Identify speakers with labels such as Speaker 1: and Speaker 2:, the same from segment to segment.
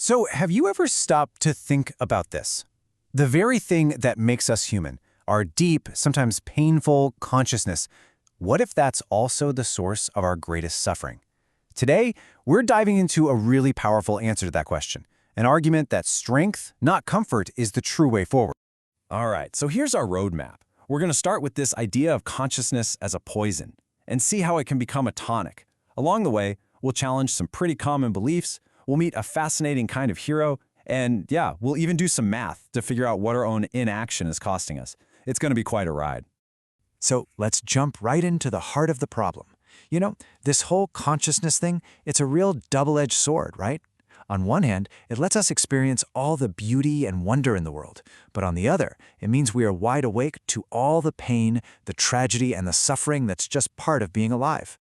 Speaker 1: So, have you ever stopped to think about this? The very thing that makes us human, our deep, sometimes painful consciousness, what if that's also the source of our greatest suffering? Today, we're diving into a really powerful answer to that question, an argument that strength, not comfort, is the true way forward.
Speaker 2: All right, so here's our roadmap. We're going to start with this idea of consciousness as a poison and see how it can become a tonic. Along the way, we'll challenge some pretty common beliefs, we'll meet a fascinating kind of hero, and yeah, we'll even do some math to figure out what our own inaction is costing us. It's going to be quite a ride.
Speaker 1: So let's jump right into the heart of the problem. You know, this whole consciousness thing, it's a real double-edged sword, right? On one hand, it lets us experience all the beauty and wonder in the world. But on the other, it means we are wide awake to all the pain, the tragedy, and the suffering that's just part of being alive.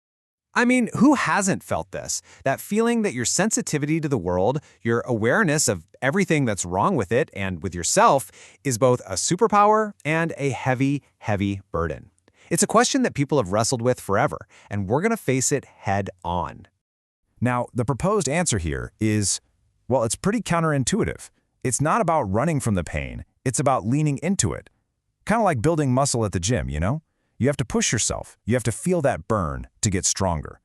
Speaker 3: I mean, who hasn't felt this? That feeling that your sensitivity to the world, your awareness of everything that's wrong with it and with yourself, is both a superpower and a heavy, heavy burden. It's a question that people have wrestled with forever, and we're going to face it head on.
Speaker 2: Now, the proposed answer here is, well, it's pretty counterintuitive. It's not about running from the pain, it's about leaning into it. Kind of like building muscle at the gym, you know? You have to push yourself. You have to feel that burn to get stronger.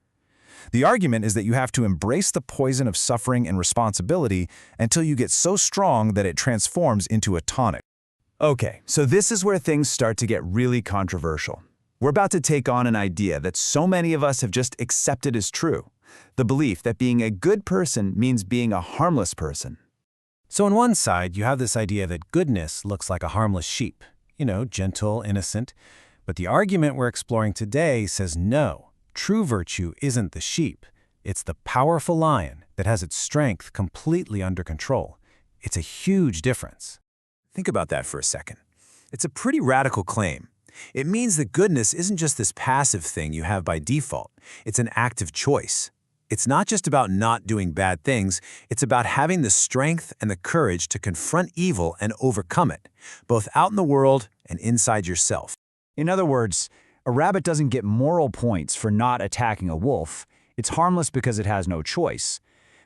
Speaker 2: The argument is that you have to embrace the poison of suffering and responsibility until you get so strong that it transforms into a tonic.
Speaker 1: Okay, so this is where things start to get really controversial. We're about to take on an idea that so many of us have just accepted as true. The belief that being a good person means being a harmless person.
Speaker 4: So on one side, you have this idea that goodness looks like a harmless sheep. You know, gentle, innocent. But the argument we're exploring today says no, true virtue isn't the sheep. It's the powerful lion that has its strength completely under control. It's a huge difference.
Speaker 1: Think about that for a second. It's a pretty radical claim. It means that goodness isn't just this passive thing you have by default. It's an active choice. It's not just about not doing bad things, it's about having the strength and the courage to confront evil and overcome it, both out in the world and inside yourself.
Speaker 5: In other words, a rabbit doesn't get moral points for not attacking a wolf. It's harmless because it has no choice.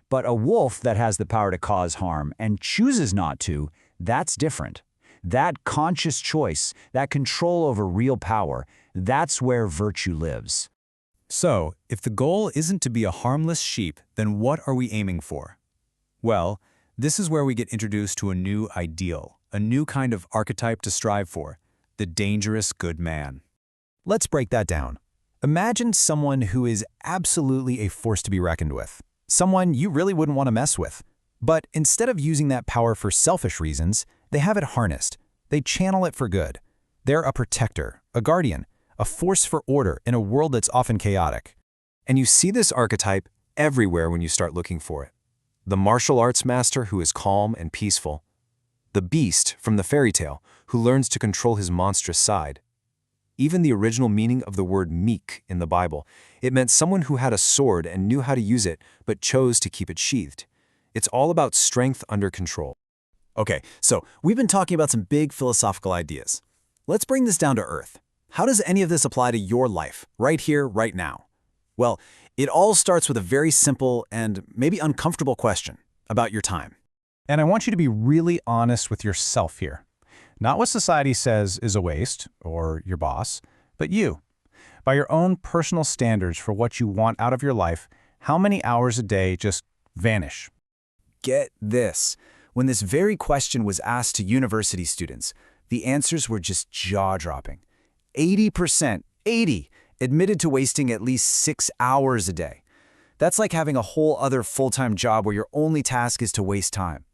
Speaker 5: But a wolf that has the power to cause harm and chooses not to, that's different. That conscious choice, that control over real power, that's where virtue lives.
Speaker 2: So, if the goal isn't to be a harmless sheep, then what are we aiming for? Well, this is where we get introduced to a new ideal, a new kind of archetype to strive for. The dangerous good man. Let's break that down. Imagine someone who is absolutely a force to be reckoned with. Someone you really wouldn't want to mess with. But instead of using that power for selfish reasons, they have it harnessed. They channel it for good. They're a protector, a guardian, a force for order in a world that's often chaotic. And you see this archetype everywhere when you start looking for it. The martial arts master who is calm and peaceful. The beast from the fairy tale who learns to control his monstrous side. Even the original meaning of the word meek in the Bible, it meant someone who had a sword and knew how to use it, but chose to keep it sheathed. It's all about strength under control.
Speaker 1: Okay, so we've been talking about some big philosophical ideas. Let's bring this down to earth. How does any of this apply to your life, right here, right now? Well, it all starts with a very simple and maybe uncomfortable question about your time.
Speaker 4: And I want you to be really honest with yourself here. Not what society says is a waste, or your boss, but you. By your own personal standards for what you want out of your life, how many hours a day just vanish?
Speaker 1: Get this. When this very question was asked to university students, the answers were just jaw-dropping. 80%, admitted to wasting at least 6 hours a day. That's like having a whole other full-time job where your only task is to waste time.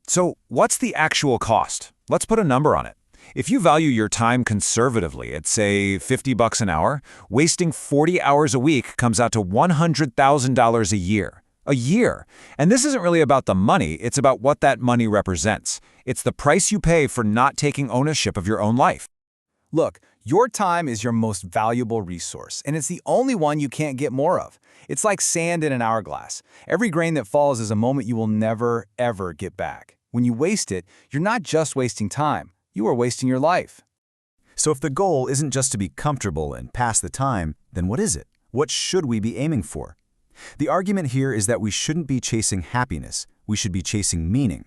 Speaker 6: So what's the actual cost? Let's put a number on it. If you value your time conservatively at, say, $50 an hour, wasting 40 hours a week comes out to $100,000 a year. A year. And this isn't really about the money, it's about what that money represents. It's the price you pay for not taking ownership of your own life.
Speaker 1: Look, your time is your most valuable resource, and it's the only one you can't get more of. It's like sand in an hourglass. Every grain that falls is a moment you will never, ever get back. When you waste it, you're not just wasting time, you are wasting your life.
Speaker 2: So if the goal isn't just to be comfortable and pass the time, then what is it? What should we be aiming for?
Speaker 3: The argument here is that we shouldn't be chasing happiness, we should be chasing meaning.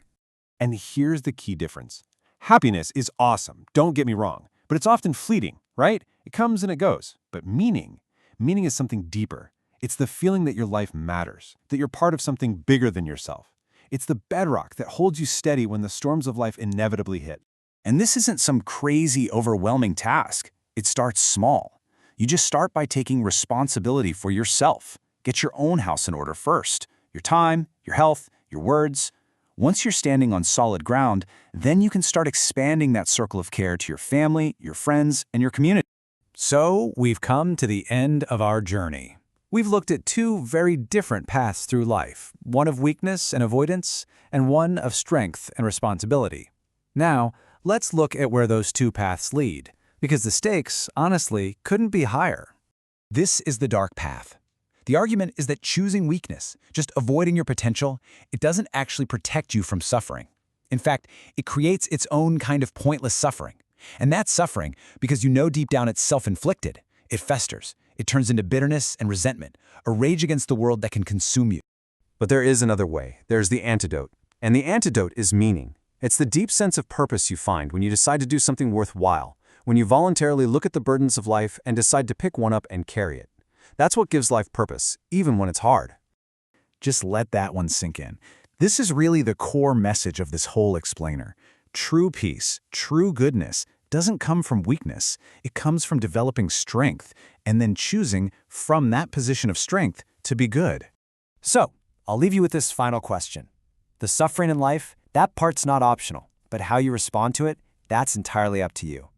Speaker 4: And here's the key difference. Happiness is awesome, don't get me wrong, but it's often fleeting, right? It comes and it goes. But meaning is something deeper. It's the feeling that your life matters, that you're part of something bigger than yourself. It's the bedrock that holds you steady when the storms of life inevitably hit.
Speaker 5: And this isn't some crazy, overwhelming task. It starts small. You just start by taking responsibility for yourself. Get your own house in order first. Your time, your health, your words. Once you're standing on solid ground, then you can start expanding that circle of care to your family, your friends, and your community.
Speaker 2: So, we've come to the end of our journey. We've looked at two very different paths through life, one of weakness and avoidance, and one of strength and responsibility. Now, let's look at where those two paths lead, because the stakes, honestly, couldn't be higher.
Speaker 5: This is the dark path. The argument is that choosing weakness, just avoiding your potential, it doesn't actually protect you from suffering. In fact, it creates its own kind of pointless suffering. And that's suffering because you know deep down it's self-inflicted. It festers. It turns into bitterness and resentment, a rage against the world that can consume you.
Speaker 3: But there is another way. There's the antidote. And the antidote is meaning. It's the deep sense of purpose you find when you decide to do something worthwhile, when you voluntarily look at the burdens of life and decide to pick one up and carry it. That's what gives life purpose, even when it's hard.
Speaker 5: Just let that one sink in. This is really the core message of this whole explainer. True peace, true goodness, doesn't come from weakness. It comes from developing strength and then choosing from that position of strength to be good.
Speaker 3: So, I'll leave you with this final question. The suffering in life, that part's not optional, but how you respond to it, that's entirely up to you.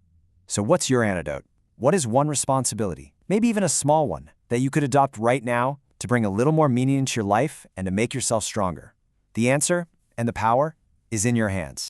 Speaker 3: So what's your antidote? What is one responsibility, maybe even a small one, that you could adopt right now to bring a little more meaning into your life and to make yourself stronger? The answer and the power is in your hands.